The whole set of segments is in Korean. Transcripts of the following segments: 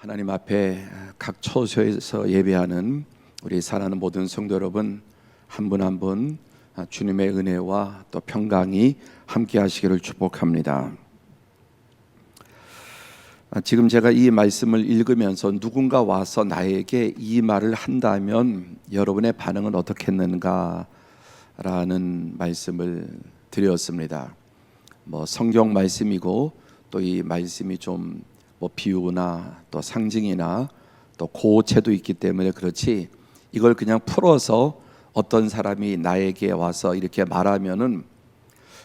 하나님 앞에 각 처소에서 예배하는 우리 사랑하는 모든 성도 여러분, 한 분 한 분 주님의 은혜와 또 평강이 함께 하시기를 축복합니다. 지금 제가 이 말씀을 읽으면서 누군가 와서 나에게 이 말을 한다면 여러분의 반응은 어떻겠는가 라는 말씀을 드렸습니다. 성경 말씀이고 또 이 말씀이 좀 비유나 또 상징이나 또 고체도 있기 때문에 그렇지, 이걸 그냥 풀어서 어떤 사람이 나에게 와서 이렇게 말하면은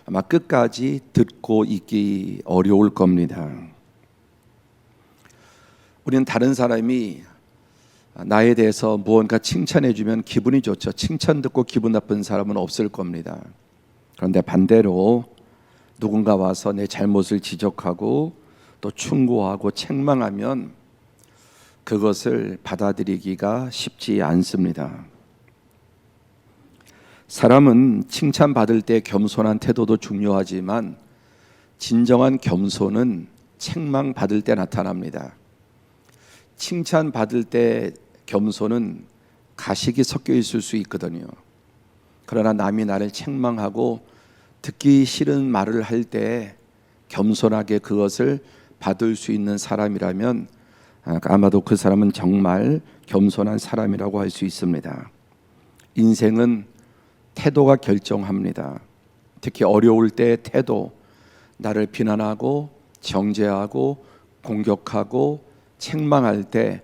아마 끝까지 듣고 있기 어려울 겁니다. 우리는 다른 사람이 나에 대해서 무언가 칭찬해 주면 기분이 좋죠. 칭찬 듣고 기분 나쁜 사람은 없을 겁니다. 그런데 반대로 누군가 와서 내 잘못을 지적하고 또 충고하고 책망하면 그것을 받아들이기가 쉽지 않습니다. 사람은 칭찬받을 때 겸손한 태도도 중요하지만 진정한 겸손은 책망받을 때 나타납니다. 칭찬받을 때 겸손은 가식이 섞여 있을 수 있거든요. 그러나 남이 나를 책망하고 듣기 싫은 말을 할 때 겸손하게 그것을 받을 수 있는 사람이라면 아마도 그 사람은 정말 겸손한 사람이라고 할 수 있습니다. 인생은 태도가 결정합니다. 특히 어려울 때의 태도, 나를 비난하고 정죄하고 공격하고 책망할 때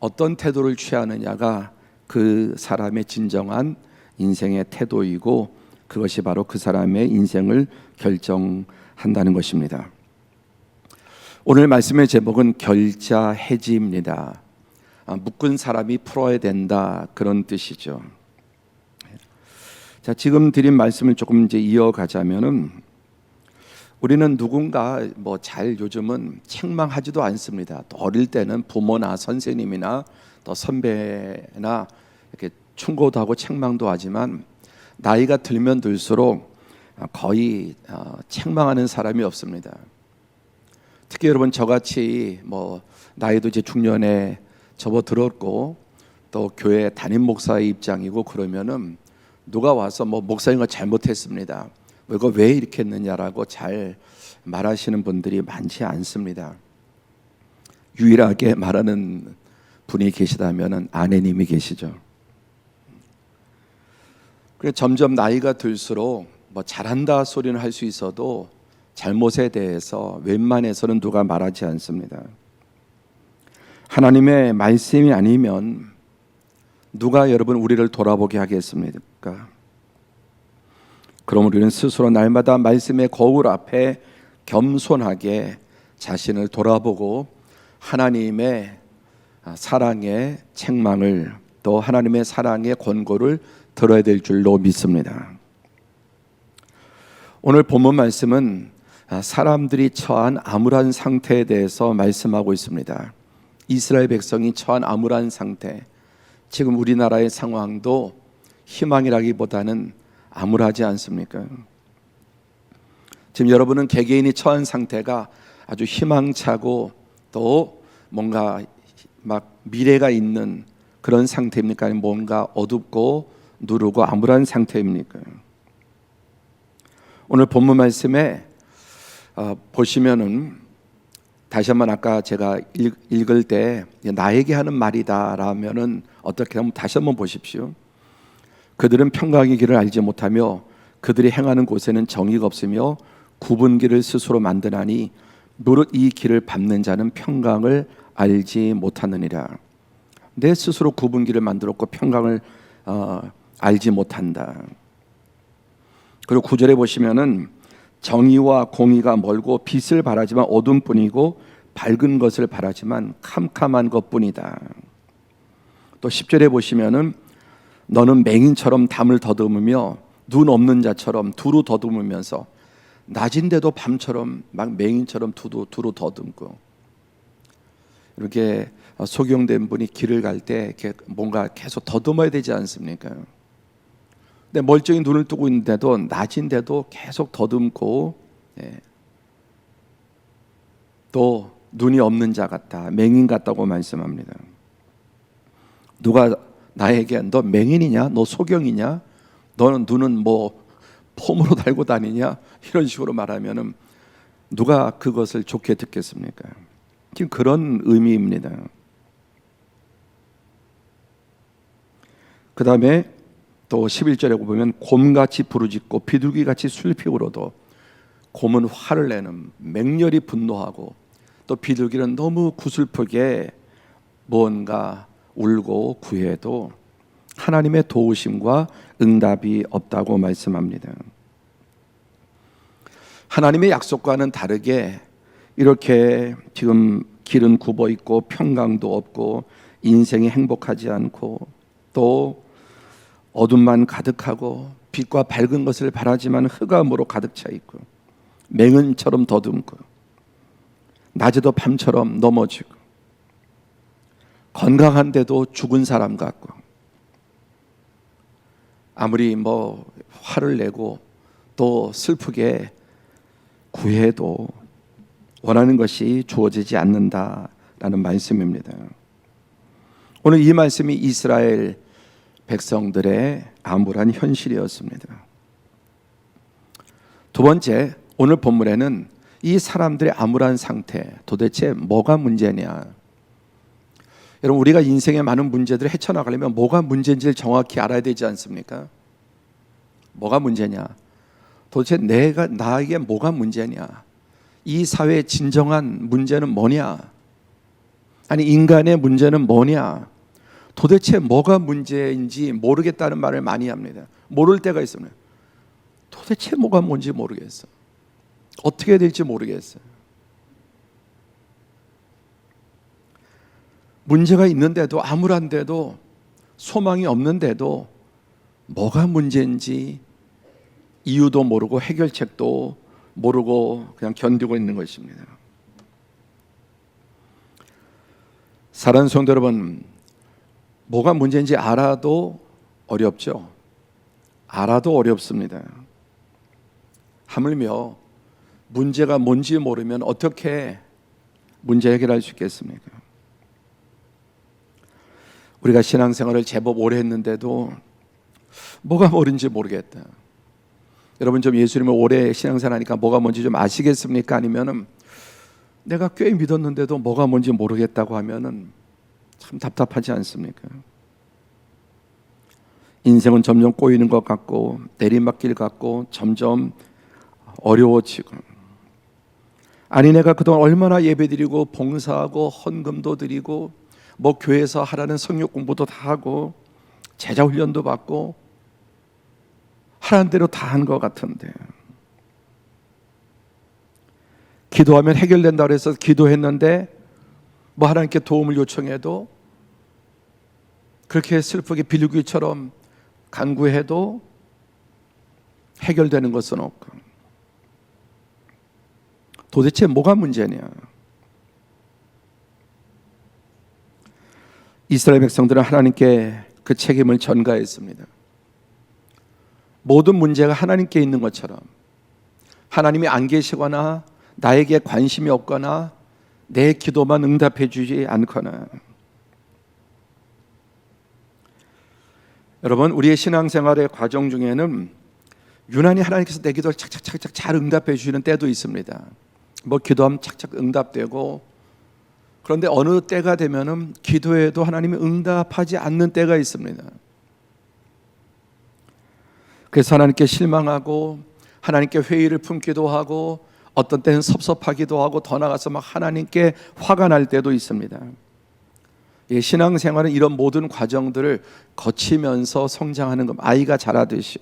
어떤 태도를 취하느냐가 그 사람의 진정한 인생의 태도이고, 그것이 바로 그 사람의 인생을 결정한다는 것입니다. 오늘 말씀의 제목은 결자해지입니다. 묶은 사람이 풀어야 된다, 그런 뜻이죠. 자, 지금 드린 말씀을 조금 이제 이어가자면은, 우리는 누군가 요즘은 책망하지도 않습니다. 또 어릴 때는 부모나 선생님이나 또 선배나 이렇게 충고도 하고 책망도 하지만 나이가 들면 들수록 거의 책망하는 사람이 없습니다. 특히 여러분, 저같이 나이도 이제 중년에 접어들었고 또 교회 담임 목사의 입장이고 그러면은 누가 와서 목사님가 잘못했습니다, 이거 왜 이렇게 했느냐라고 잘 말하시는 분들이 많지 않습니다. 유일하게 말하는 분이 계시다면은 아내님이 계시죠. 그래서 점점 나이가 들수록 잘한다 소리는 할 수 있어도 잘못에 대해서 웬만해서는 누가 말하지 않습니다. 하나님의 말씀이 아니면 누가 여러분 우리를 돌아보게 하겠습니까? 그럼 우리는 스스로 날마다 말씀의 거울 앞에 겸손하게 자신을 돌아보고 하나님의 사랑의 책망을, 또 하나님의 사랑의 권고를 들어야 될 줄로 믿습니다. 오늘 본문 말씀은 사람들이 처한 암울한 상태에 대해서 말씀하고 있습니다. 이스라엘 백성이 처한 암울한 상태, 지금 우리나라의 상황도 희망이라기보다는 암울하지 않습니까? 지금 여러분은 개개인이 처한 상태가 아주 희망차고 또 뭔가 미래가 있는 그런 상태입니까? 아니면 뭔가 어둡고 누르고 암울한 상태입니까? 오늘 본문 말씀에 보시면은 다시 한번 아까 제가 읽을 때 나에게 하는 말이다 라면은 어떻게 하면 다시 한번 보십시오. 그들은 평강의 길을 알지 못하며 그들이 행하는 곳에는 정의가 없으며 굽은 길을 스스로 만드나니 무릇 이 길을 밟는 자는 평강을 알지 못하느니라. 내 스스로 굽은 길을 만들었고 평강을 알지 못한다. 그리고 9절에 보시면은 정의와 공의가 멀고 빛을 바라지만 어둠뿐이고 밝은 것을 바라지만 캄캄한 것뿐이다. 또 10절에 보시면은 너는 맹인처럼 담을 더듬으며 눈 없는 자처럼 두루 더듬으면서 낮인데도 밤처럼 맹인처럼 두루 더듬고, 이렇게 소경된 분이 길을 갈 때 이렇게 뭔가 계속 더듬어야 되지 않습니까? 근데 멀쩡히 눈을 뜨고 있는데도 낮인데도 계속 더듬고, 또 눈이 없는 자 같다, 맹인 같다고 말씀합니다. 누가 나에게 너 맹인이냐, 너 소경이냐, 너는 눈은 뭐 폼으로 달고 다니냐, 이런 식으로 말하면은 누가 그것을 좋게 듣겠습니까? 지금 그런 의미입니다. 그 다음에 또 11절에 보면 곰같이 부르짖고 비둘기같이 슬피 울어도, 곰은 화를 내는, 맹렬히 분노하고, 또 비둘기는 너무 구슬프게 뭔가 울고 구해도 하나님의 도우심과 응답이 없다고 말씀합니다. 하나님의 약속과는 다르게 이렇게 지금 길은 굽어 있고 평강도 없고 인생이 행복하지 않고 또 어둠만 가득하고 빛과 밝은 것을 바라지만 흑암으로 가득 차 있고 맹은처럼 더듬고 낮에도 밤처럼 넘어지고 건강한데도 죽은 사람 같고, 아무리 뭐 화를 내고 또 슬프게 구해도 원하는 것이 주어지지 않는다라는 말씀입니다. 오늘 이 말씀이 이스라엘 백성들의 암울한 현실이었습니다. 두 번째, 오늘 본문에는 이 사람들의 암울한 상태, 도대체 뭐가 문제냐? 여러분, 우리가 인생의 많은 문제들을 헤쳐나가려면 뭐가 문제인지를 정확히 알아야 되지 않습니까? 뭐가 문제냐? 도대체 나에게 뭐가 문제냐? 이 사회의 진정한 문제는 뭐냐? 아니, 인간의 문제는 뭐냐? 도대체 뭐가 문제인지 모르겠다는 말을 많이 합니다. 모를 때가 있습니다. 도대체 뭐가 뭔지 모르겠어. 어떻게 해야 될지 모르겠어요. 문제가 있는데도, 암울한데도, 소망이 없는데도 뭐가 문제인지 이유도 모르고 해결책도 모르고 그냥 견디고 있는 것입니다. 사랑하는 성도 여러분, 뭐가 문제인지 알아도 어렵죠. 알아도 어렵습니다. 하물며 문제가 뭔지 모르면 어떻게 문제 해결할 수 있겠습니까? 우리가 신앙생활을 제법 오래 했는데도 뭐가 뭔지 모르겠다. 여러분, 좀 예수님을 오래 신앙생활 하니까 뭐가 뭔지 좀 아시겠습니까? 아니면은 내가 꽤 믿었는데도 뭐가 뭔지 모르겠다고 하면은 참 답답하지 않습니까? 인생은 점점 꼬이는 것 같고 내리막길 같고 점점 어려워지고, 아니 내가 그동안 얼마나 예배드리고 봉사하고 헌금도 드리고 뭐 교회에서 하라는 성역 공부도 다 하고 제자 훈련도 받고 하라는 대로 다 한 것 같은데, 기도하면 해결된다고 해서 기도했는데 뭐 하나님께 도움을 요청해도, 그렇게 슬프게 비둘기처럼 간구해도 해결되는 것은 없고, 도대체 뭐가 문제냐? 이스라엘 백성들은 하나님께 그 책임을 전가했습니다. 모든 문제가 하나님께 있는 것처럼, 하나님이 안 계시거나 나에게 관심이 없거나 내 기도만 응답해 주지 않거나. 여러분, 우리의 신앙생활의 과정 중에는 유난히 하나님께서 내 기도를 착착착착 잘 응답해 주시는 때도 있습니다. 뭐 기도하면 착착 응답되고, 그런데 어느 때가 되면은 기도해도 하나님이 응답하지 않는 때가 있습니다. 그래서 하나님께 실망하고 하나님께 회의를 품기도 하고 어떤 때는 섭섭하기도 하고 더 나아가서 막 하나님께 화가 날 때도 있습니다. 신앙생활은 이런 모든 과정들을 거치면서 성장하는 것, 아이가 자라듯이.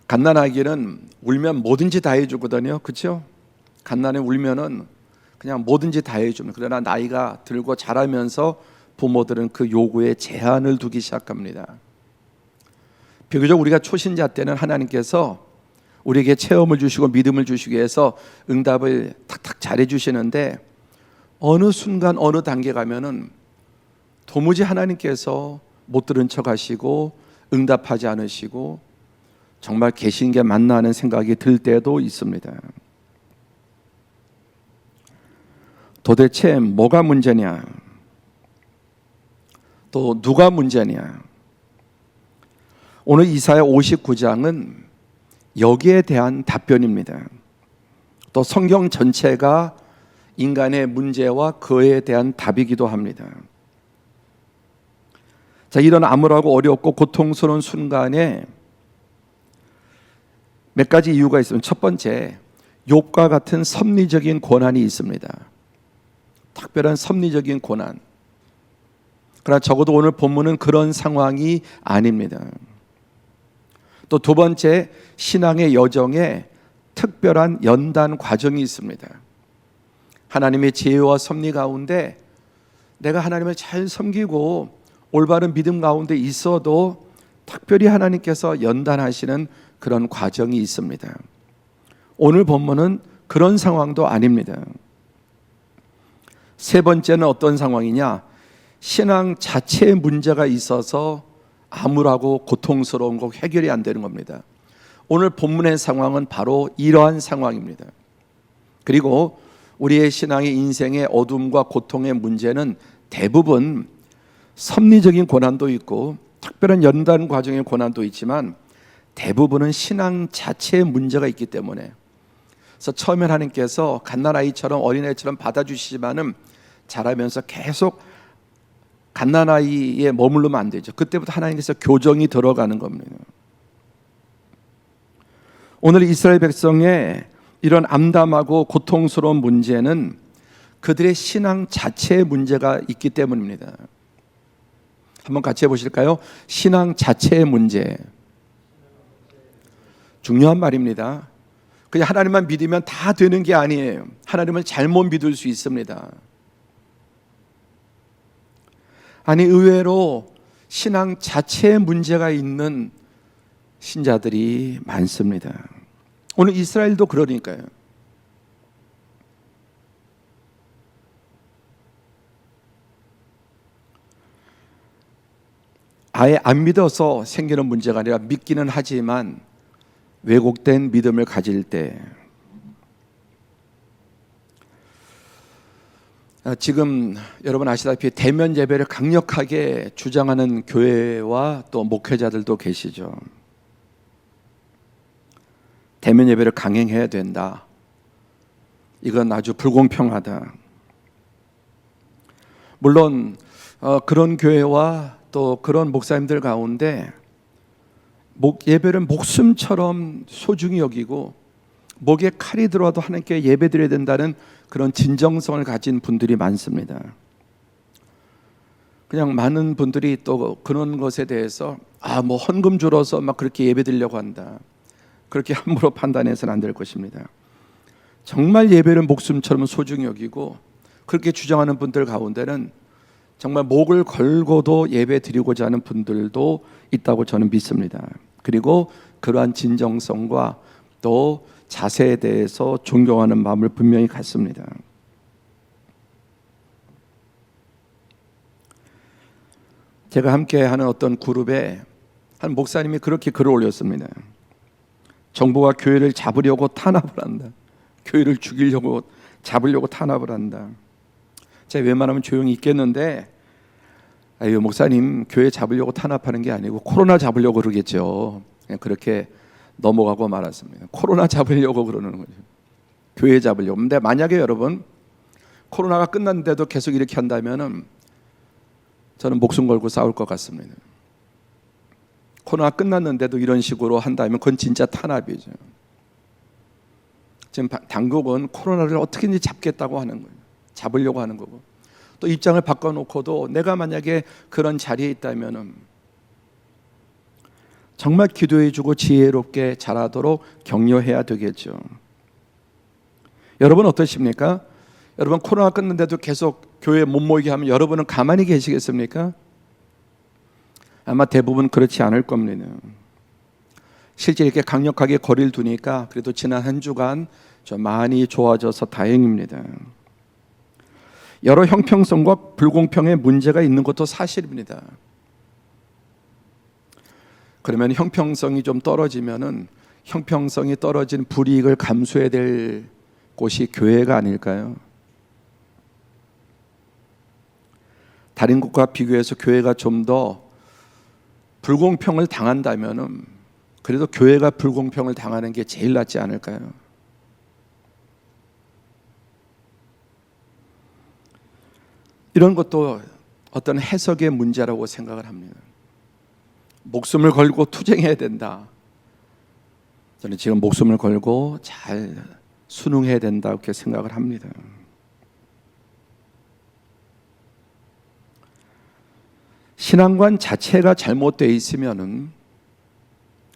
갓난아기는 울면 뭐든지 다 해주거든요. 그렇죠? 갓난에 울면은 그냥 뭐든지 다 해줍니다. 그러나 나이가 들고 자라면서 부모들은 그 요구에 제한을 두기 시작합니다. 비교적 우리가 초신자 때는 하나님께서 우리에게 체험을 주시고 믿음을 주시기 위해서 응답을 탁탁 잘해 주시는데, 어느 순간 어느 단계 가면은 도무지 하나님께서 못 들은 척 하시고 응답하지 않으시고 정말 계신 게 맞나 하는 생각이 들 때도 있습니다. 도대체 뭐가 문제냐? 또 누가 문제냐? 오늘 이사야 59장은 여기에 대한 답변입니다. 또 성경 전체가 인간의 문제와 그에 대한 답이기도 합니다. 자, 이런 암울하고 어렵고 고통스러운 순간에 몇 가지 이유가 있습니다. 첫 번째, 욥과 같은 섭리적인 고난이 있습니다. 특별한 섭리적인 고난. 그러나 적어도 오늘 본문은 그런 상황이 아닙니다. 또 두 번째, 신앙의 여정에 특별한 연단 과정이 있습니다. 하나님의 지혜와 섭리 가운데 내가 하나님을 잘 섬기고 올바른 믿음 가운데 있어도 특별히 하나님께서 연단하시는 그런 과정이 있습니다. 오늘 본문은 그런 상황도 아닙니다. 세 번째는 어떤 상황이냐? 신앙 자체에 문제가 있어서 암울하고 고통스러운 거 해결이 안 되는 겁니다. 오늘 본문의 상황은 바로 이러한 상황입니다. 그리고 우리의 신앙의 인생의 어둠과 고통의 문제는 대부분 섭리적인 고난도 있고 특별한 연단 과정의 고난도 있지만 대부분은 신앙 자체에 문제가 있기 때문에, 그래서 처음에 하나님께서 갓난아이처럼 어린아이처럼 받아주시지만은 자라면서 계속 갓난아이에 머무르면 안 되죠. 그때부터 하나님께서 교정이 들어가는 겁니다. 오늘 이스라엘 백성의 이런 암담하고 고통스러운 문제는 그들의 신앙 자체에 문제가 있기 때문입니다. 한번 같이 해보실까요? 신앙 자체의 문제. 중요한 말입니다. 그냥 하나님만 믿으면 다 되는 게 아니에요. 하나님은 잘못 믿을 수 있습니다. 아니, 의외로 신앙 자체에 문제가 있는 신자들이 많습니다. 오늘 이스라엘도 그러니까요. 아예 안 믿어서 생기는 문제가 아니라 믿기는 하지만 왜곡된 믿음을 가질 때, 지금 여러분 아시다시피 대면 예배를 강력하게 주장하는 교회와 또 목회자들도 계시죠. 대면 예배를 강행해야 된다. 이건 아주 불공평하다. 물론 그런 교회와 또 그런 목사님들 가운데 예배를 목숨처럼 소중히 여기고 목에 칼이 들어와도 하나님께 예배드려야 된다는 그런 진정성을 가진 분들이 많습니다. 그냥 많은 분들이 또 그런 것에 대해서 뭐 헌금 줄어서 막 그렇게 예배드리려고 한다, 그렇게 함부로 판단해서는 안 될 것입니다. 정말 예배를 목숨처럼 소중히 여기고 그렇게 주장하는 분들 가운데는 정말 목을 걸고도 예배 드리고자 하는 분들도 있다고 저는 믿습니다. 그리고 그러한 진정성과 또 자세에 대해서 존경하는 마음을 분명히 갖습니다. 제가 함께하는 어떤 그룹에 한 목사님이 그렇게 글을 올렸습니다. 정부가 교회를 잡으려고 탄압을 한다. 교회를 죽이려고 잡으려고 탄압을 한다. 제가 웬만하면 조용히 있겠는데, 아유 목사님, 교회 잡으려고 탄압하는 게 아니고 코로나 잡으려고 그러겠죠. 그냥 그렇게 넘어가고 말았습니다. 코로나 잡으려고 그러는 거죠. 교회 잡으려고. 근데 만약에 여러분 코로나가 끝났는데도 계속 이렇게 한다면은 저는 목숨 걸고 싸울 것 같습니다. 코로나 끝났는데도 이런 식으로 한다면 그건 진짜 탄압이죠. 지금 당국은 코로나를 어떻게든지 잡겠다고 하는 거예요. 잡으려고 하는 거고, 또 입장을 바꿔놓고도 내가 만약에 그런 자리에 있다면은 정말 기도해주고 지혜롭게 자라도록 격려해야 되겠죠. 여러분 어떠십니까? 여러분 코로나 끝났는데도 계속 교회에 못 모이게 하면 여러분은 가만히 계시겠습니까? 아마 대부분 그렇지 않을 겁니다. 실제 이렇게 강력하게 거리를 두니까 그래도 지난 한 주간 좀 많이 좋아져서 다행입니다. 여러 형평성과 불공평의 문제가 있는 것도 사실입니다. 그러면 형평성이 좀 떨어지면은 형평성이 떨어진 불이익을 감수해야 될 곳이 교회가 아닐까요? 다른 곳과 비교해서 교회가 좀 더 불공평을 당한다면은 그래도 교회가 불공평을 당하는 게 제일 낫지 않을까요? 이런 것도 어떤 해석의 문제라고 생각을 합니다. 목숨을 걸고 투쟁해야 된다. 저는 지금 목숨을 걸고 잘 순응해야 된다 이렇게 생각을 합니다. 신앙관 자체가 잘못되어 있으면은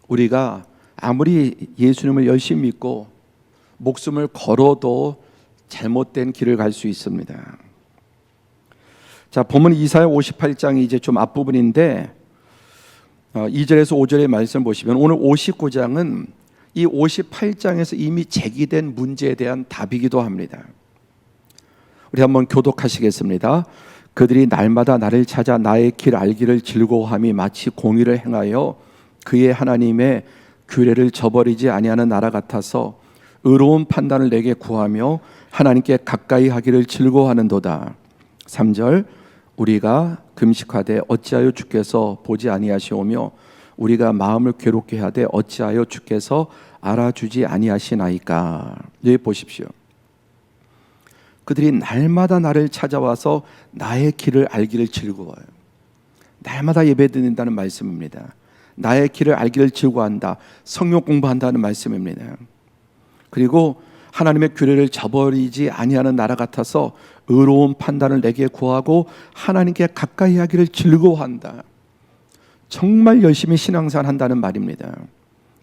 우리가 아무리 예수님을 열심히 믿고 목숨을 걸어도 잘못된 길을 갈 수 있습니다. 자, 본문 이사야 58장이 이제 좀 앞부분인데 2절에서 5절의 말씀을 보시면 오늘 59장은 이 58장에서 이미 제기된 문제에 대한 답이기도 합니다. 우리 한번 교독하시겠습니다. 그들이 날마다 나를 찾아 나의 길 알기를 즐거워함이 마치 공의를 행하여 그의 하나님의 규례를 저버리지 아니하는 나라 같아서 의로운 판단을 내게 구하며 하나님께 가까이 하기를 즐거워하는도다. 3절 우리가 금식하되 어찌하여 주께서 보지 아니하시오며 우리가 마음을 괴롭게 하되 어찌하여 주께서 알아주지 아니하시나이까. 여기 보십시오. 그들이 날마다 나를 찾아와서 나의 길을 알기를 즐거워요. 날마다 예배드린다는 말씀입니다. 나의 길을 알기를 즐거워한다. 성경 공부한다는 말씀입니다. 그리고 하나님의 규례를 저버리지 아니하는 나라 같아서 의로운 판단을 내게 구하고 하나님께 가까이 하기를 즐거워한다. 정말 열심히 신앙생활 한다는 말입니다.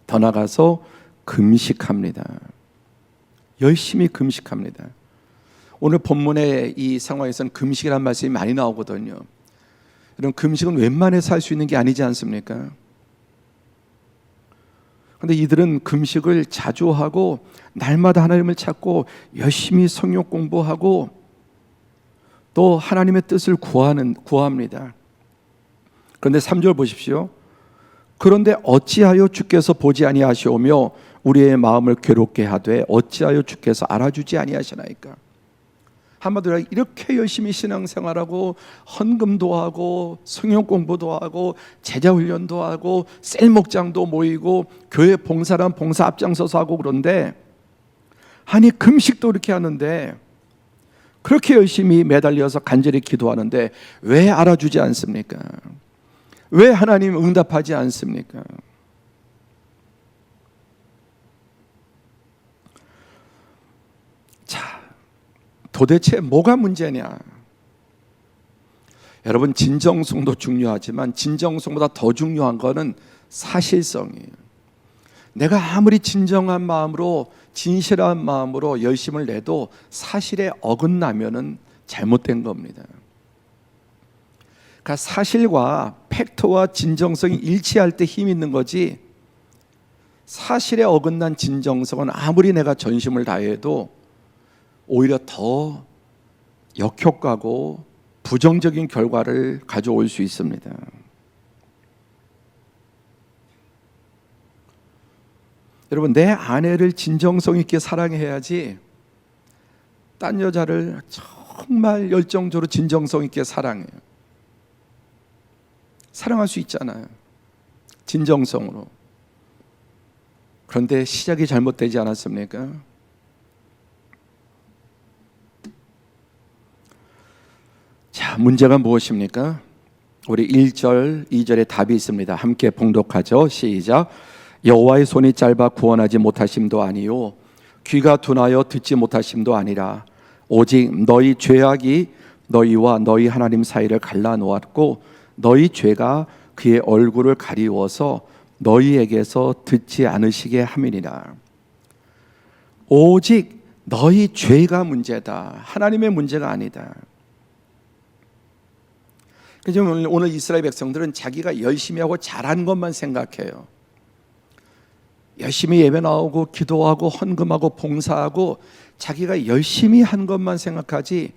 더 나아가서 금식합니다. 열심히 금식합니다. 오늘 본문의 이 상황에서는 금식이라는 말씀이 많이 나오거든요. 이런 금식은 웬만해서 할 수 있는 게 아니지 않습니까? 그런데 이들은 금식을 자주 하고 날마다 하나님을 찾고 열심히 성경 공부하고 또 하나님의 뜻을 구합니다. 그런데 3절 보십시오. 그런데 어찌하여 주께서 보지 아니하시오며 우리의 마음을 괴롭게 하되 어찌하여 주께서 알아주지 아니하시나이까. 한마디로 이렇게 열심히 신앙생활하고 헌금도 하고 성경 공부도 하고 제자 훈련도 하고 셀 목장도 모이고 교회 봉사란 봉사 앞장서서 하고 그런데 아니 금식도 이렇게 하는데 그렇게 열심히 매달려서 간절히 기도하는데 왜 알아주지 않습니까? 왜 하나님 응답하지 않습니까? 자, 도대체 뭐가 문제냐? 여러분, 진정성도 중요하지만 진정성보다 더 중요한 것은 사실성이에요. 내가 아무리 진정한 마음으로 진실한 마음으로 열심을 내도 사실에 어긋나면은 잘못된 겁니다. 그러니까 사실과 팩트와 진정성이 일치할 때 힘이 있는 거지, 사실에 어긋난 진정성은 아무리 내가 전심을 다해도 오히려 더 역효과고 부정적인 결과를 가져올 수 있습니다. 여러분, 내 아내를 진정성 있게 사랑해야지 딴 여자를 정말 열정적으로 진정성 있게 사랑해요. 사랑할 수 있잖아요, 진정성으로. 그런데 시작이 잘못되지 않았습니까? 자, 문제가 무엇입니까? 우리 1절, 2절에 답이 있습니다. 함께 봉독하죠. 시작. 여호와의 손이 짧아 구원하지 못하심도 아니요 귀가 둔하여 듣지 못하심도 아니라 오직 너희 죄악이 너희와 너희 하나님 사이를 갈라놓았고 너희 죄가 그의 얼굴을 가리워서 너희에게서 듣지 않으시게 함이니라. 오직 너희 죄가 문제다. 하나님의 문제가 아니다. 그래서 오늘 이스라엘 백성들은 자기가 열심히 하고 잘한 것만 생각해요. 열심히 예배 나오고 기도하고 헌금하고 봉사하고 자기가 열심히 한 것만 생각하지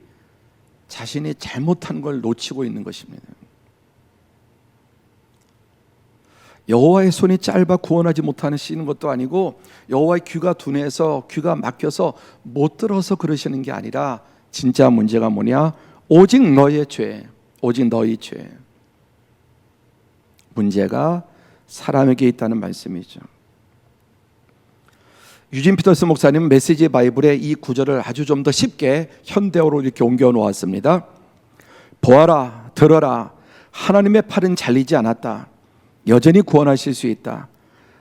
자신이 잘못한 걸 놓치고 있는 것입니다. 여호와의 손이 짧아 구원하지 못하시는 것도 아니고 여호와의 귀가 둔해서 귀가 막혀서 못 들어서 그러시는 게 아니라 진짜 문제가 뭐냐? 오직 너의 죄, 오직 너희 죄. 문제가 사람에게 있다는 말씀이죠. 유진 피터스 목사님은 메시지 바이블에 이 구절을 아주 좀 더 쉽게 현대어로 이렇게 옮겨 놓았습니다. 보아라, 들어라. 하나님의 팔은 잘리지 않았다. 여전히 구원하실 수 있다.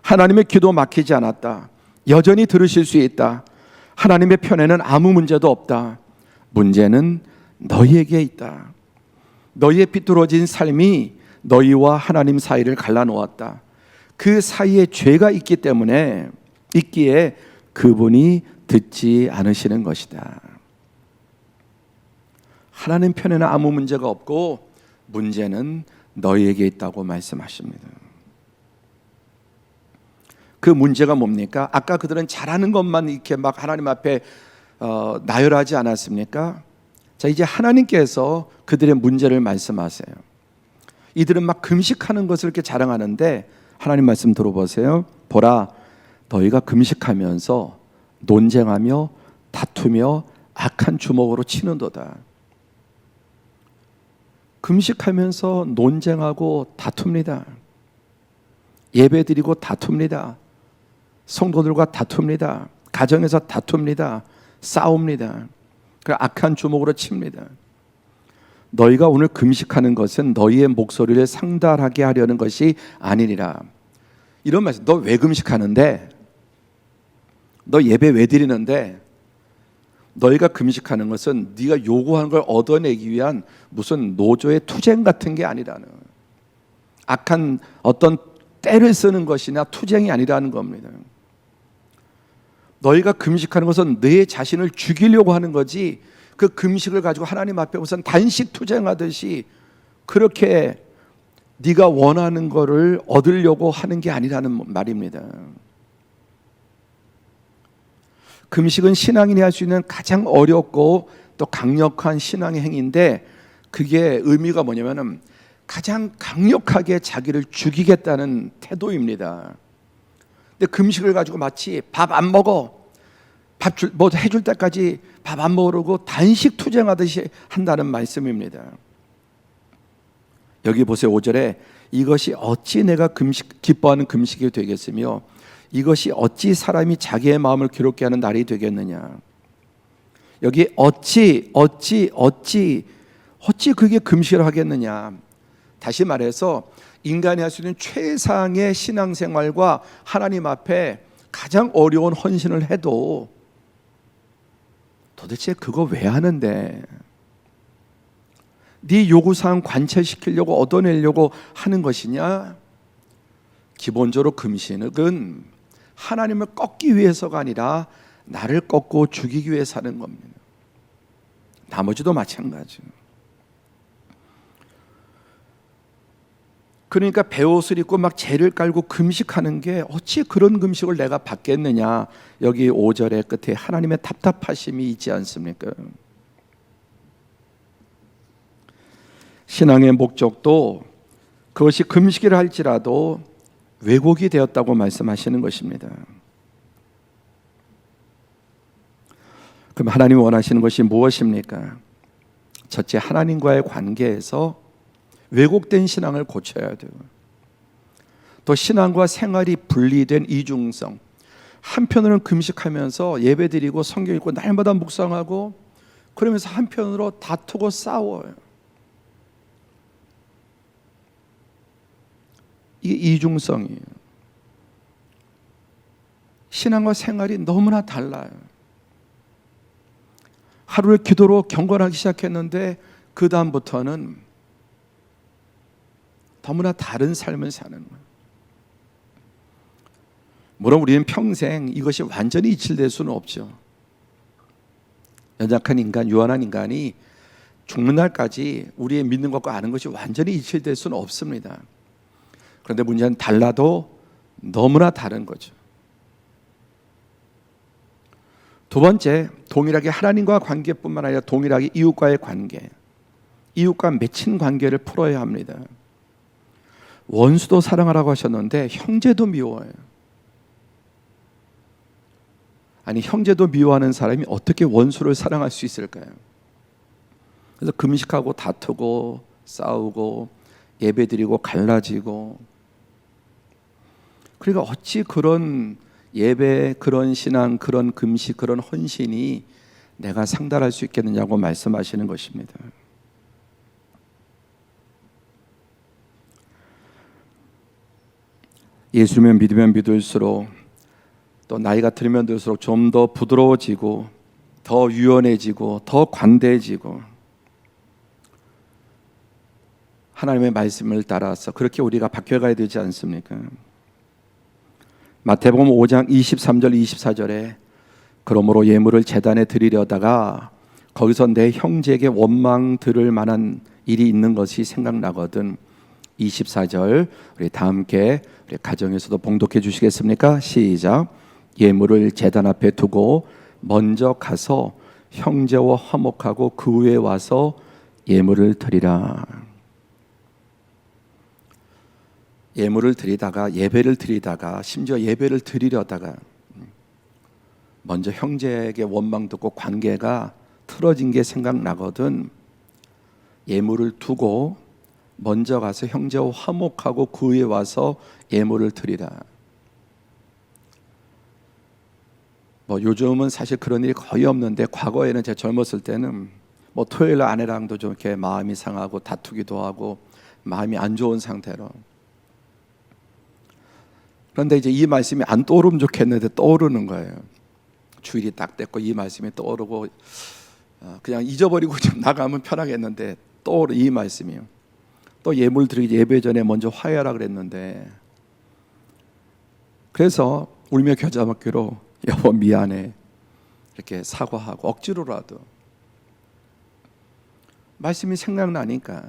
하나님의 귀도 막히지 않았다. 여전히 들으실 수 있다. 하나님의 편에는 아무 문제도 없다. 문제는 너희에게 있다. 너희의 삐뚤어진 삶이 너희와 하나님 사이를 갈라놓았다. 그 사이에 죄가 있기에 그분이 듣지 않으시는 것이다. 하나님 편에는 아무 문제가 없고 문제는 너희에게 있다고 말씀하십니다. 그 문제가 뭡니까? 아까 그들은 잘하는 것만 이렇게 막 하나님 앞에 나열하지 않았습니까? 자, 이제 하나님께서 그들의 문제를 말씀하세요. 이들은 막 금식하는 것을 이렇게 자랑하는데 하나님 말씀 들어보세요. 보라, 너희가 금식하면서 논쟁하며 다투며 악한 주먹으로 치는도다. 금식하면서 논쟁하고 다툽니다. 예배드리고 다툽니다. 성도들과 다툽니다. 가정에서 다툽니다. 싸웁니다. 그 악한 주먹으로 칩니다. 너희가 오늘 금식하는 것은 너희의 목소리를 상달하게 하려는 것이 아니니라. 이런 말씀. 너 왜 금식하는데? 너 예배 왜 드리는데? 너희가 금식하는 것은 네가 요구하는 걸 얻어내기 위한 무슨 노조의 투쟁 같은 게 아니라는, 악한 어떤 때를 쓰는 것이나 투쟁이 아니라는 겁니다. 너희가 금식하는 것은 내 자신을 죽이려고 하는 거지, 그 금식을 가지고 하나님 앞에 우선 단식 투쟁하듯이 그렇게 네가 원하는 거를 얻으려고 하는 게 아니라는 말입니다. 금식은 신앙인이 할 수 있는 가장 어렵고 또 강력한 신앙의 행위인데, 그게 의미가 뭐냐면은 가장 강력하게 자기를 죽이겠다는 태도입니다. 근데 금식을 가지고 마치 밥 안 먹어, 뭐 해줄 때까지 밥 안 먹으려고 단식 투쟁하듯이 한다는 말씀입니다. 여기 보세요. 5절에 이것이 어찌 내가 기뻐하는 금식이 되겠으며 이것이 어찌 사람이 자기의 마음을 괴롭게 하는 날이 되겠느냐. 여기 어찌 그게 금식을 하겠느냐. 다시 말해서 인간이 할 수 있는 최상의 신앙생활과 하나님 앞에 가장 어려운 헌신을 해도 도대체 그거 왜 하는데? 네 요구사항 관철시키려고 얻어내려고 하는 것이냐? 기본적으로 금식은 하나님을 꺾기 위해서가 아니라 나를 꺾고 죽이기 위해서 하는 겁니다. 나머지도 마찬가지예요. 그러니까 베옷을 입고 막 재를 깔고 금식하는 게 어찌 그런 금식을 내가 받겠느냐. 여기 5절의 끝에 하나님의 답답하심이 있지 않습니까? 신앙의 목적도 그것이 금식이라 할지라도 왜곡이 되었다고 말씀하시는 것입니다. 그럼 하나님이 원하시는 것이 무엇입니까? 첫째, 하나님과의 관계에서 왜곡된 신앙을 고쳐야 돼요. 또 신앙과 생활이 분리된 이중성. 한편으로는 금식하면서 예배드리고 성경 읽고 날마다 묵상하고 그러면서 한편으로 다투고 싸워요. 이게 이중성이에요. 신앙과 생활이 너무나 달라요. 하루를 기도로 경건하기 시작했는데 그 다음부터는 너무나 다른 삶을 사는 거예요. 물론 우리는 평생 이것이 완전히 이칠될 수는 없죠. 연약한 인간, 유한한 인간이 죽는 날까지 우리의 믿는 것과 아는 것이 완전히 이칠될 수는 없습니다. 그런데 문제는 달라도 너무나 다른 거죠. 두 번째, 동일하게 하나님과 관계뿐만 아니라 동일하게 이웃과의 관계, 이웃과 맺힌 관계를 풀어야 합니다. 원수도 사랑하라고 하셨는데 형제도 미워해요. 아니, 형제도 미워하는 사람이 어떻게 원수를 사랑할 수 있을까요? 그래서 금식하고 다투고 싸우고 예배드리고 갈라지고. 그러니까 어찌 그런 예배, 그런 신앙, 그런 금식, 그런 헌신이 내가 상달할 수 있겠느냐고 말씀하시는 것입니다. 예수님을 믿으면 믿을수록, 또 나이가 들면 들수록 좀 더 부드러워지고 더 유연해지고 더 관대해지고, 하나님의 말씀을 따라서 그렇게 우리가 바뀌어가야 되지 않습니까? 마태복음 5장 23절 24절에 그러므로 예물을 제단에 드리려다가 거기서 내 형제에게 원망 들을 만한 일이 있는 것이 생각나거든. 24절 우리 다 함께 우리 가정에서도 봉독해 주시겠습니까? 시작. 예물을 제단 앞에 두고 먼저 가서 형제와 화목하고 그 후에 와서 예물을 드리라. 예물을 드리다가, 예배를 드리다가, 심지어 예배를 드리려다가 먼저 형제에게 원망 듣고 관계가 틀어진 게 생각나거든. 예물을 두고 먼저 가서 형제와 화목하고 그 후에 와서 예물을 드리라. 요즘은 사실 그런 일이 거의 없는데, 과거에는 제가 젊었을 때는 토요일 아내랑도 좀 이렇게 마음이 상하고 다투기도 하고 마음이 안 좋은 상태로. 그런데 이제 이 말씀이 안 떠오르면 좋겠는데 떠오르는 거예요. 주일이 딱 됐고 이 말씀이 떠오르고, 그냥 잊어버리고 좀 나가면 편하겠는데 떠오르 이 말씀이요. 또 예물 드리기 예배 전에 먼저 화해하라 그랬는데, 그래서 울며 겨자 먹기로 여보 미안해 이렇게 사과하고 억지로라도 말씀이 생각나니까.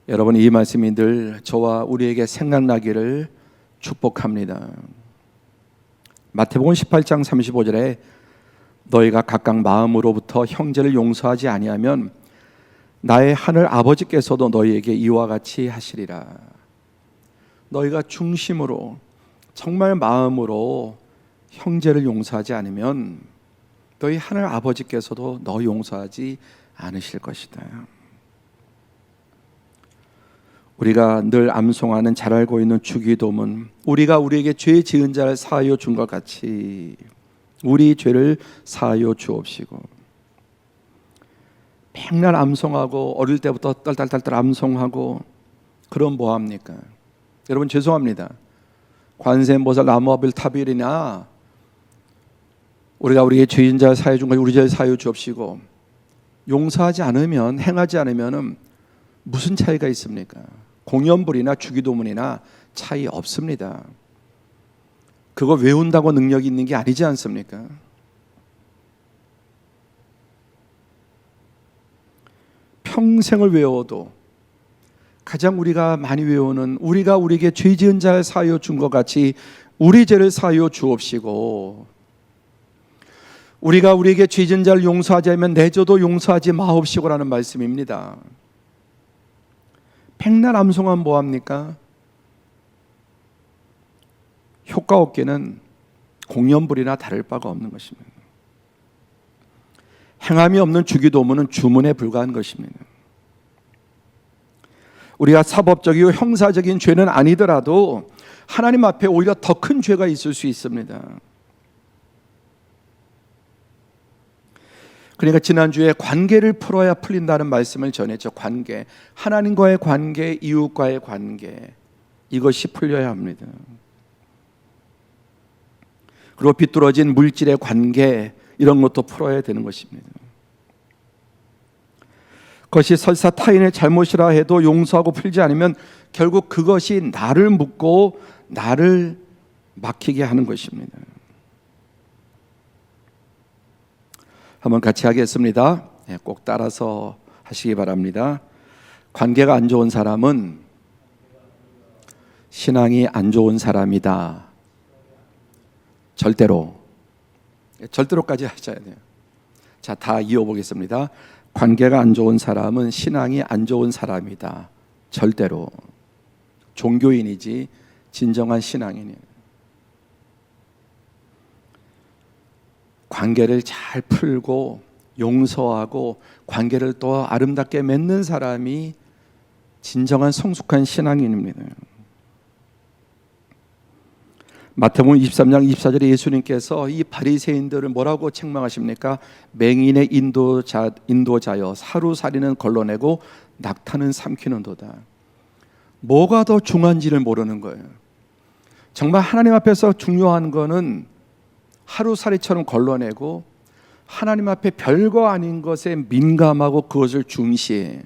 여러분, 이 말씀이 늘 저와 우리에게 생각나기를 축복합니다. 마태복음 18장 35절에 너희가 각각 마음으로부터 형제를 용서하지 아니하면 나의 하늘 아버지께서도 너희에게 이와 같이 하시리라. 너희가 중심으로 정말 마음으로 형제를 용서하지 않으면 너희 하늘 아버지께서도 너 용서하지 않으실 것이다. 우리가 늘 암송하는 잘 알고 있는 주기도문, 우리가 우리에게 죄 지은 자를 사하여 준 것 같이 우리 죄를 사하여 주옵시고. 맨날 암송하고 어릴 때부터 떨떨떨떨 암송하고, 그럼 뭐합니까? 여러분 죄송합니다. 관세음보살 나무아빌 타빌이나 우리가 우리에게 죄 지은 자를 사하여 준 것 같이 우리 죄를 사하여 주옵시고 용서하지 않으면, 행하지 않으면 무슨 차이가 있습니까? 공연불이나 주기도문이나 차이 없습니다. 그거 외운다고 능력이 있는 게 아니지 않습니까? 평생을 외워도 가장 우리가 많이 외우는, 우리가 우리에게 죄 지은 자를 사하여 준 것 같이 우리 죄를 사하여 주옵시고, 우리가 우리에게 죄 지은 자를 용서하지 않으면 내 죄도 용서하지 마옵시고라는 말씀입니다. 백날 암송하면 뭐합니까? 효과 없게는 공연불이나 다를 바가 없는 것입니다. 행함이 없는 주기도문은 주문에 불과한 것입니다. 우리가 사법적이고 형사적인 죄는 아니더라도 하나님 앞에 오히려 더 큰 죄가 있을 수 있습니다. 그러니까 지난주에 관계를 풀어야 풀린다는 말씀을 전했죠. 관계, 하나님과의 관계, 이웃과의 관계, 이것이 풀려야 합니다. 그리고 비뚤어진 물질의 관계, 이런 것도 풀어야 되는 것입니다. 그것이 설사 타인의 잘못이라 해도 용서하고 풀지 않으면 결국 그것이 나를 묶고 나를 막히게 하는 것입니다. 한번 같이 하겠습니다. 꼭 따라서 하시기 바랍니다. 관계가 안 좋은 사람은 신앙이 안 좋은 사람이다. 절대로까지 하셔야 돼요. 자, 다 이어보겠습니다. 관계가 안 좋은 사람은 신앙이 안 좋은 사람이다. 절대로. 종교인이지 진정한 신앙인이에요. 관계를 잘 풀고 용서하고 관계를 또 아름답게 맺는 사람이 진정한 성숙한 신앙인입니다. 마태복음 23장 24절에 예수님께서 이 바리새인들을 뭐라고 책망하십니까? 맹인의 인도자여 하루살이는 걸러내고 낙타는 삼키는도다. 뭐가 더 중요한지를 모르는 거예요. 정말 하나님 앞에서 중요한 거는 하루살이처럼 걸러내고 하나님 앞에 별거 아닌 것에 민감하고 그것을 중시해요.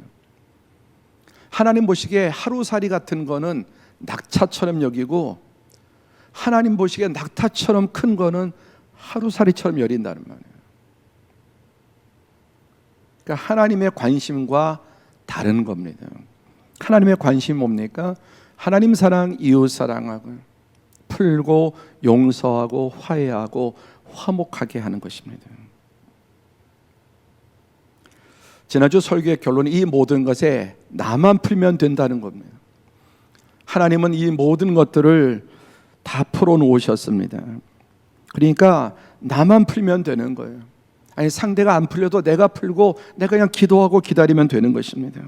하나님 보시기에 하루살이 같은 거는 낙차처럼 여기고 하나님 보시기에 낙타처럼 큰 거는 하루살이처럼 여린다는 말이에요. 그러니까 하나님의 관심과 다른 겁니다. 하나님의 관심이 뭡니까? 하나님 사랑, 이웃 사랑하고 풀고 용서하고 화해하고 화목하게 하는 것입니다. 지난주 설교의 결론은 이 모든 것에 나만 풀면 된다는 겁니다. 하나님은 이 모든 것들을 다 풀어놓으셨습니다. 그러니까 나만 풀면 되는 거예요. 아니 상대가 안 풀려도 내가 풀고 내가 그냥 기도하고 기다리면 되는 것입니다.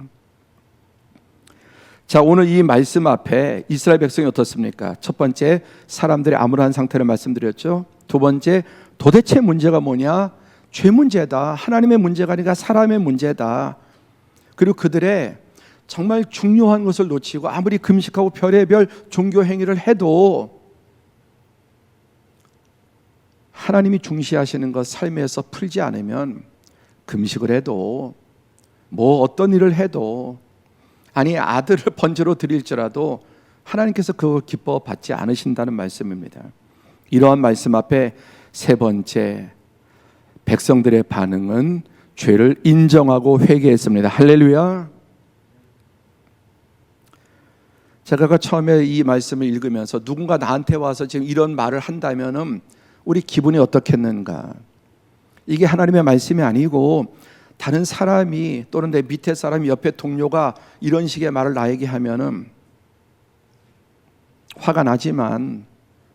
자, 오늘 이 말씀 앞에 이스라엘 백성이 어떻습니까? 첫 번째, 사람들의 암울한 상태를 말씀드렸죠. 두 번째, 도대체 문제가 뭐냐? 죄 문제다. 하나님의 문제가 아니라 사람의 문제다. 그리고 그들의 정말 중요한 것을 놓치고 아무리 금식하고 별의별 종교 행위를 해도 하나님이 중시하시는 것 삶에서 풀지 않으면 금식을 해도 뭐 어떤 일을 해도 아니 아들을 번제로 드릴지라도 하나님께서 그거 기뻐 받지 않으신다는 말씀입니다. 이러한 말씀 앞에 세 번째, 백성들의 반응은 죄를 인정하고 회개했습니다. 할렐루야. 제가 처음에 이 말씀을 읽으면서 누군가 나한테 와서 지금 이런 말을 한다면은 우리 기분이 어떻겠는가? 이게 하나님의 말씀이 아니고 다른 사람이 또는 내 밑에 사람이 옆에 동료가 이런 식의 말을 나에게 하면은 화가 나지만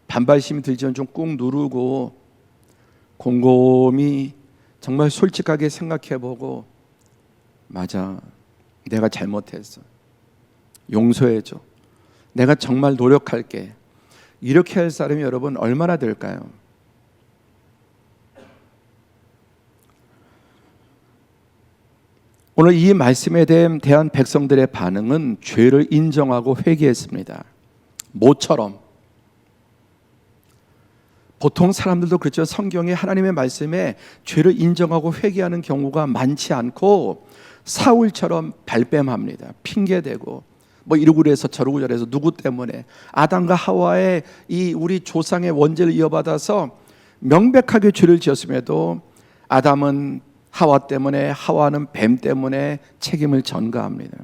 반발심이 들지만 좀 꾹 누르고 곰곰이 정말 솔직하게 생각해보고 맞아, 내가 잘못했어, 용서해줘, 내가 정말 노력할게, 이렇게 할 사람이 여러분 얼마나 될까요? 오늘 이 말씀에 대한 백성들의 반응은 죄를 인정하고 회개했습니다. 모처럼. 보통 사람들도 그렇죠. 성경에 하나님의 말씀에 죄를 인정하고 회개하는 경우가 많지 않고 사울처럼 발뺌합니다. 핑계대고 뭐 이러고 그래서 저러고 저래서 누구 때문에 아담과 하와의 이 우리 조상의 원죄를 이어받아서 명백하게 죄를 지었음에도 아담은 하와 때문에, 하와는 뱀 때문에 책임을 전가합니다.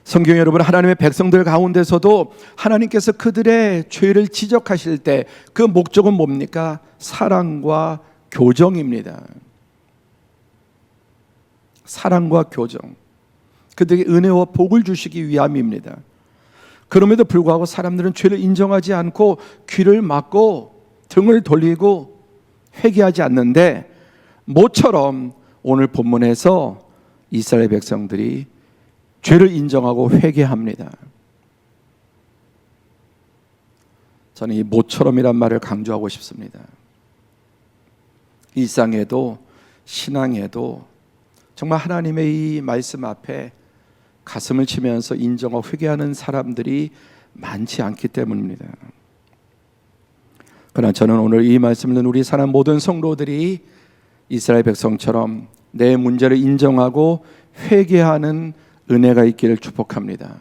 성경 여러분, 하나님의 백성들 가운데서도 하나님께서 그들의 죄를 지적하실 때 그 목적은 뭡니까? 사랑과 교정입니다. 사랑과 교정, 그들에게 은혜와 복을 주시기 위함입니다. 그럼에도 불구하고 사람들은 죄를 인정하지 않고 귀를 막고 등을 돌리고 회개하지 않는데 모처럼 오늘 본문에서 이스라엘 백성들이 죄를 인정하고 회개합니다. 저는 이 모처럼이란 말을 강조하고 싶습니다. 일상에도 신앙에도 정말 하나님의 이 말씀 앞에 가슴을 치면서 인정하고 회개하는 사람들이 많지 않기 때문입니다. 그러나 저는 오늘 이 말씀을 듣는 우리 사람 모든 성도들이 이스라엘 백성처럼 내 문제를 인정하고 회개하는 은혜가 있기를 축복합니다.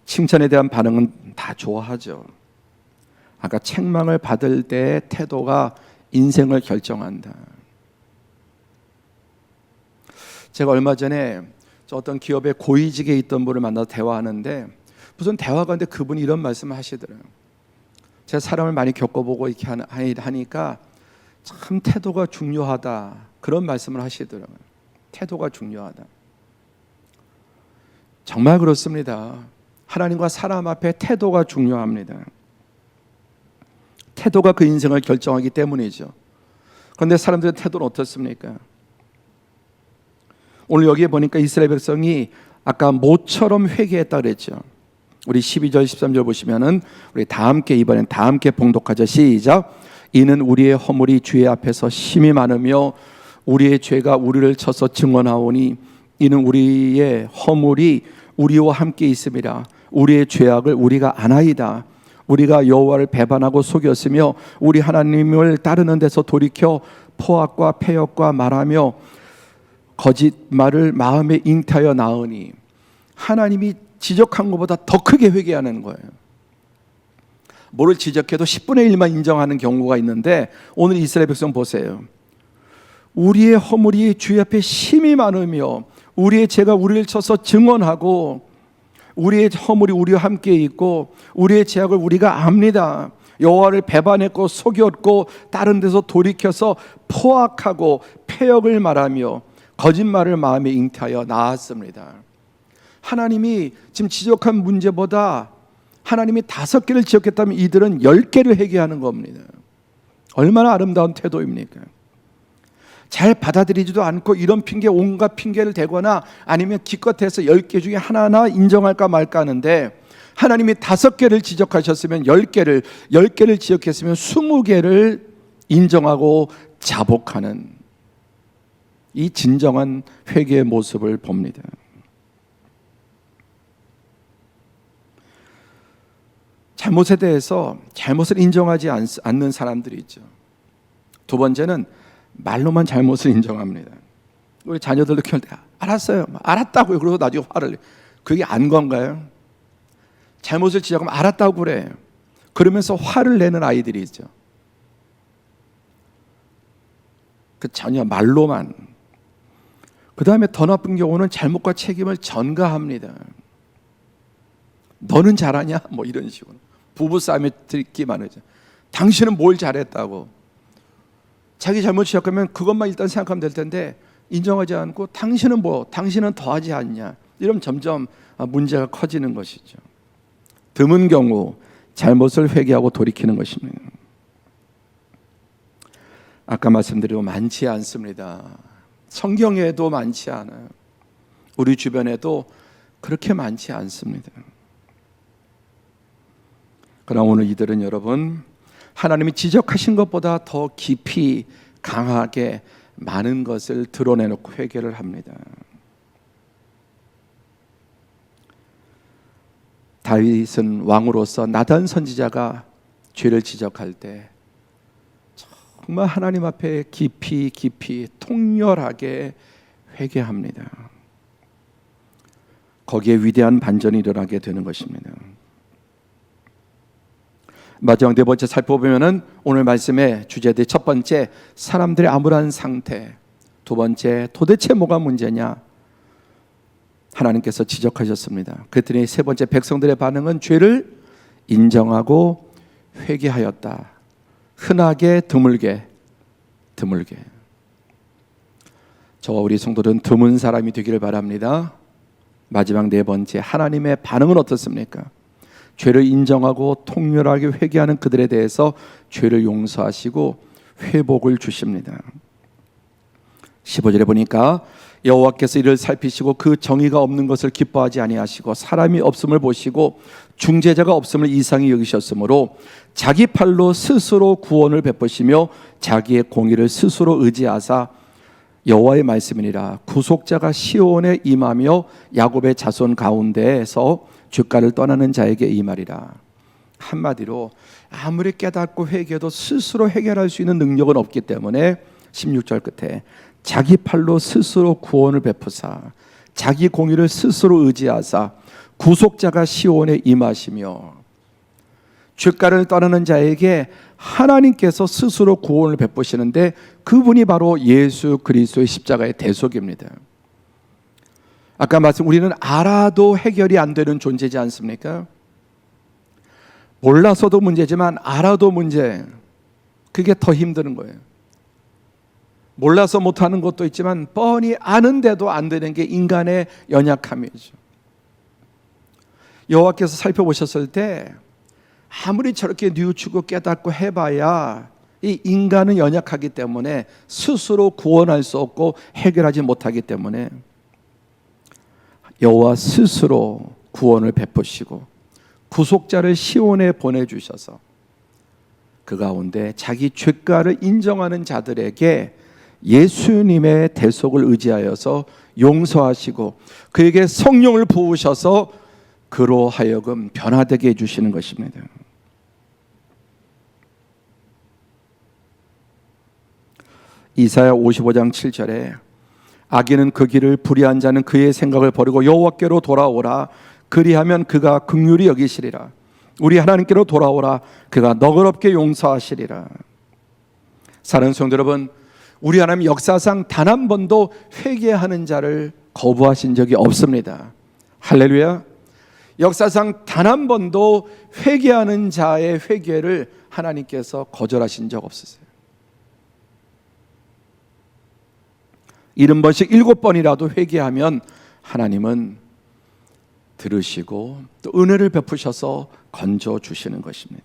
칭찬에 대한 반응은 다 좋아하죠. 아까 책망을 받을 때의 태도가 인생을 결정한다. 제가 얼마 전에 어떤 기업의 고위직에 있던 분을 만나서 대화하는데 무슨 대화가 있는데 그분이 이런 말씀을 하시더라고요. 제가 사람을 많이 겪어보고 이렇게 하니까 참 태도가 중요하다, 그런 말씀을 하시더라고요. 태도가 중요하다. 정말 그렇습니다. 하나님과 사람 앞에 태도가 중요합니다. 태도가 그 인생을 결정하기 때문이죠. 그런데 사람들의 태도는 어떻습니까? 오늘 여기에 보니까 이스라엘 백성이 아까 모처럼 회개했다 그랬죠. 우리 12절 13절 보시면은 우리 이번엔 다 함께 봉독하죠. 시작. 이는 우리의 허물이 주의 앞에서 심히 많으며 우리의 죄가 우리를 쳐서 증언하오니 이는 우리의 허물이 우리와 함께 있음이라. 우리의 죄악을 우리가 아나이다. 우리가 여호와를 배반하고 속였으며 우리 하나님을 따르는 데서 돌이켜 포악과 패역과 말하며 거짓말을 마음에 잉타하여 나으니. 하나님이 지적한 것보다 더 크게 회개하는 거예요. 뭐를 지적해도 10분의 1만 인정하는 경우가 있는데 오늘 이스라엘 백성 보세요. 우리의 허물이 주의 앞에 심히 많으며 우리의 죄가 우리를 쳐서 증언하고 우리의 허물이 우리와 함께 있고 우리의 죄악을 우리가 압니다. 여호와를 배반했고 속였고 다른 데서 돌이켜서 포악하고 패역을 말하며 거짓말을 마음에 잉태하여 나았습니다. 하나님이 지금 지적한 문제보다 하나님이 5개를 지적했다면 이들은 10개를 회개하는 겁니다. 얼마나 아름다운 태도입니까? 잘 받아들이지도 않고 이런 핑계 온갖 핑계를 대거나 아니면 기껏해서 10개 중에 하나하나 인정할까 말까 하는데 하나님이 5개를 지적하셨으면 10개를 지적했으면 20개를 인정하고 자복하는 이 진정한 회개의 모습을 봅니다. 잘못에 대해서 잘못을 인정하지 않는 사람들이 있죠. 두 번째는 말로만 잘못을 인정합니다. 우리 자녀들도 키울 때 알았어요, 알았다고요. 그러고 나중에 화를 내요. 그게 안 건가요? 잘못을 지적하면 알았다고 그래. 그러면서 화를 내는 아이들이 있죠. 그 전혀 말로만. 그 다음에 더 나쁜 경우는 잘못과 책임을 전가합니다. 너는 잘하냐? 뭐 이런 식으로. 부부싸움에 듣기 많으죠. 당신은 뭘 잘했다고. 자기 잘못 지적하면 그것만 일단 생각하면 될 텐데 인정하지 않고 당신은 더하지 않냐. 이러면 점점 문제가 커지는 것이죠. 드문 경우 잘못을 회개하고 돌이키는 것입니다. 아까 말씀드린 많지 않습니다. 성경에도 많지 않아요. 우리 주변에도 그렇게 많지 않습니다. 그러나 오늘 이들은 여러분 하나님이 지적하신 것보다 더 깊이 강하게 많은 것을 드러내놓고 회개를 합니다. 다윗은 왕으로서 나단 선지자가 죄를 지적할 때 정말 하나님 앞에 깊이 통렬하게 회개합니다. 거기에 위대한 반전이 일어나게 되는 것입니다. 마지막 4번째 살펴보면은 오늘 말씀의 주제들 첫 번째 사람들의 암울한 상태, 두 번째 도대체 뭐가 문제냐 하나님께서 지적하셨습니다. 그랬더니 세 번째 백성들의 반응은 죄를 인정하고 회개하였다. 흔하게 드물게. 저와 우리 성도들은 드문 사람이 되기를 바랍니다. 마지막 4번째 하나님의 반응은 어떻습니까? 죄를 인정하고 통렬하게 회개하는 그들에 대해서 죄를 용서하시고 회복을 주십니다. 15절에 보니까 여호와께서 이를 살피시고 그 정의가 없는 것을 기뻐하지 아니하시고 사람이 없음을 보시고 중재자가 없음을 이상히 여기셨으므로 자기 팔로 스스로 구원을 베푸시며 자기의 공의를 스스로 의지하사 여호와의 말씀이니라. 구속자가 시온에 임하며 야곱의 자손 가운데에서 주가를 떠나는 자에게 이 말이라. 한마디로 아무리 깨닫고 회개해도 스스로 해결할 수 있는 능력은 없기 때문에 16절 끝에 자기 팔로 스스로 구원을 베푸사 자기 공의를 스스로 의지하사 구속자가 시온에 임하시며 주가를 떠나는 자에게 하나님께서 스스로 구원을 베푸시는데 그분이 바로 예수 그리스도의 십자가의 대속입니다. 아까 말씀 우리는 알아도 해결이 안 되는 존재지 않습니까? 몰라서도 문제지만 알아도 문제. 그게 더 힘드는 거예요. 몰라서 못하는 것도 있지만 뻔히 아는데도 안 되는 게 인간의 연약함이죠. 여호와께서 살펴보셨을 때 아무리 저렇게 뉘우치고 깨닫고 해봐야 이 인간은 연약하기 때문에 스스로 구원할 수 없고 해결하지 못하기 때문에 여호와 스스로 구원을 베푸시고 구속자를 시온에 보내주셔서 그 가운데 자기 죄가를 인정하는 자들에게 예수님의 대속을 의지하여서 용서하시고 그에게 성령을 부으셔서 그로 하여금 변화되게 해주시는 것입니다. 이사야 55장 7절에 악인은 그 길을 불의한 자는 그의 생각을 버리고 여호와께로 돌아오라. 그리하면 그가 긍휼히 여기시리라. 우리 하나님께로 돌아오라. 그가 너그럽게 용서하시리라. 사랑하는 성도 여러분, 우리 하나님 역사상 단 한 번도 회개하는 자를 거부하신 적이 없습니다. 할렐루야. 역사상 단 한 번도 회개하는 자의 회개를 하나님께서 거절하신 적 없으세요. 70번씩 7번이라도 회개하면 하나님은 들으시고 또 은혜를 베푸셔서 건져 주시는 것입니다.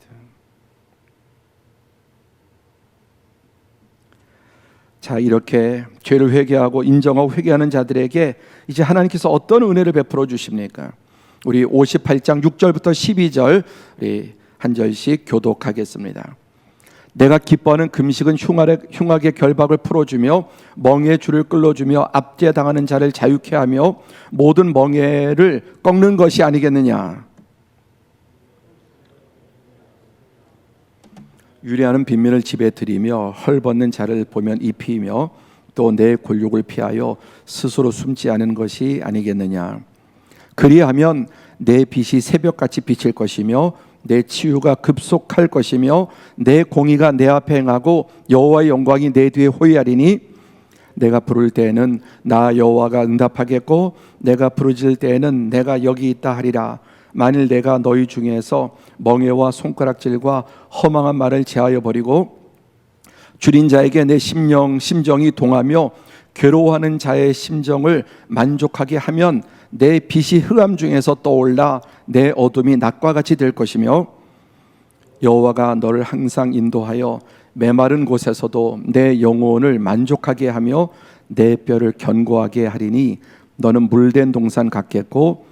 자, 이렇게 죄를 회개하고 인정하고 회개하는 자들에게 이제 하나님께서 어떤 은혜를 베풀어 주십니까? 우리 58장 6절부터 12절 우리 한 절씩 교독하겠습니다. 내가 기뻐하는 금식은 흉악의 결박을 풀어주며 멍에의 줄을 끌어주며 압제당하는 자를 자유케 하며 모든 멍에를 꺾는 것이 아니겠느냐. 유리하는 빈민을 집에 들이며 헐벗는 자를 보면 입히며 또 내 곤욕을 피하여 스스로 숨지 않은 것이 아니겠느냐. 그리하면 내 빛이 새벽같이 비칠 것이며 내 치유가 급속할 것이며 내 공의가 내 앞에 행하고 여호와의 영광이 내 뒤에 호위하리니 내가 부를 때에는 나 여호와가 응답하겠고 내가 부르짖을 때에는 내가 여기 있다 하리라. 만일 내가 너희 중에서 멍에와 손가락질과 허망한 말을 제하여 버리고 줄인 자에게 내 심정이 동하며 괴로워하는 자의 심정을 만족하게 하면 내 빛이 흑암 중에서 떠올라 내 어둠이 낮과 같이 될 것이며 여호와가 너를 항상 인도하여 메마른 곳에서도 내 영혼을 만족하게 하며 내 뼈를 견고하게 하리니 너는 물된 동산 같겠고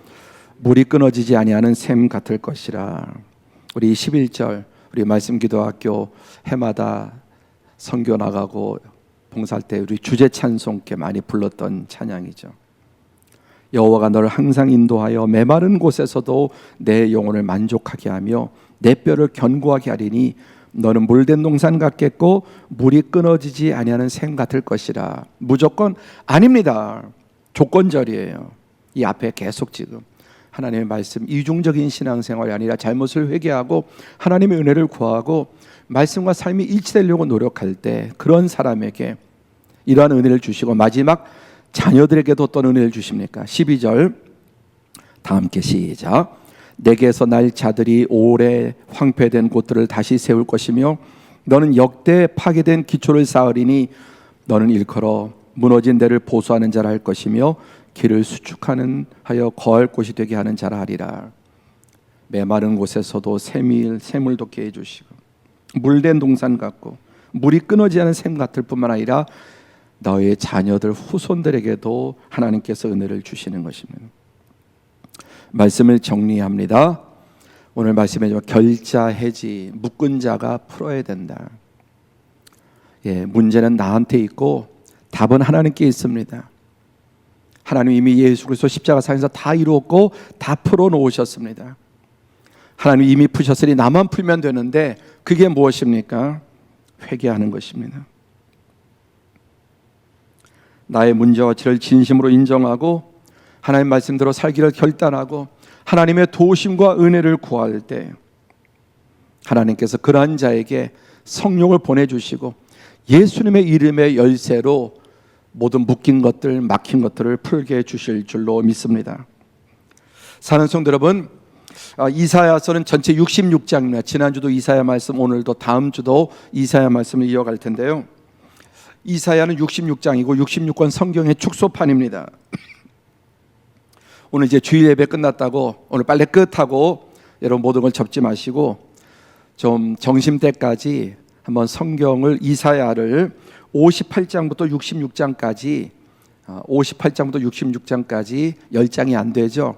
물이 끊어지지 아니하는 샘 같을 것이라. 우리 11절 우리 말씀기도학교 해마다 선교 나가고 봉사할 때 우리 주제 찬송께 많이 불렀던 찬양이죠. 여호와가 너를 항상 인도하여 메마른 곳에서도 내 영혼을 만족하게 하며 내 뼈를 견고하게 하리니 너는 물된 동산 같겠고 물이 끊어지지 아니하는 샘 같을 것이라. 무조건 아닙니다. 조건절이에요. 이 앞에 계속 지금 하나님의 말씀, 이중적인 신앙생활이 아니라 잘못을 회개하고 하나님의 은혜를 구하고 말씀과 삶이 일치되려고 노력할 때 그런 사람에게 이러한 은혜를 주시고 마지막 자녀들에게도 어떤 은혜를 주십니까? 12절 다 함께 시작. 내게서 날 자들이 오래 황폐된 곳들을 다시 세울 것이며 너는 역대 파괴된 기초를 쌓으리니 너는 일컬어 무너진 데를 보수하는 자라 할 것이며 길을 수축하는 하여 거할 곳이 되게 하는 자라 하리라. 메마른 곳에서도 샘을 돋게 해주시고 물된 동산 같고 물이 끊어지지 않은 샘 같을 뿐만 아니라 너의 자녀들 후손들에게도 하나님께서 은혜를 주시는 것입니다. 말씀을 정리합니다. 오늘 말씀에 결자 해지 묶은 자가 풀어야 된다. 문제는 나한테 있고 답은 하나님께 있습니다. 하나님 이미 예수 그리스도 십자가상에서 다 이루었고 다 풀어놓으셨습니다. 하나님 이미 푸셨으니 나만 풀면 되는데 그게 무엇입니까? 회개하는 것입니다. 나의 문제와 죄를 진심으로 인정하고 하나님 말씀대로 살기를 결단하고 하나님의 도우심과 은혜를 구할 때 하나님께서 그러한 자에게 성령을 보내주시고 예수님의 이름의 열쇠로 모든 묶인 것들, 막힌 것들을 풀게 해주실 줄로 믿습니다. 사랑하는 성도 여러분, 이사야서는 전체 66장입니다. 지난주도 이사야 말씀, 오늘도 다음 주도 이사야 말씀을 이어갈 텐데요. 이사야는 66장이고 66권 성경의 축소판입니다. 오늘 이제 주일 예배 끝났다고 오늘 빨리 끝하고 여러분 모든 걸 접지 마시고 좀 점심 때까지 한번 성경을 이사야를 58장부터 66장까지 10장이 안 되죠.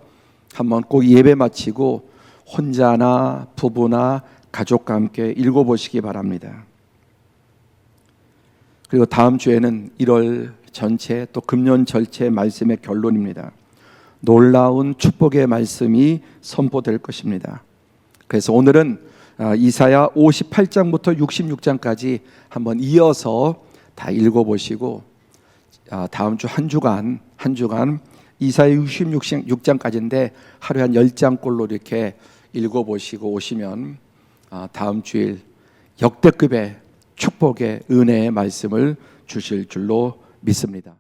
한번 꼭 예배 마치고 혼자나 부부나 가족과 함께 읽어보시기 바랍니다. 그리고 다음 주에는 1월 전체 또 금년 전체 말씀의 결론입니다. 놀라운 축복의 말씀이 선포될 것입니다. 그래서 오늘은 이사야 58장부터 66장까지 한번 이어서 다 읽어보시고 다음 주 한 주간 이사야 66장까지인데 하루에 한 10장꼴로 이렇게 읽어보시고 오시면 다음 주일 역대급의 축복의 은혜의 말씀을 주실 줄로 믿습니다.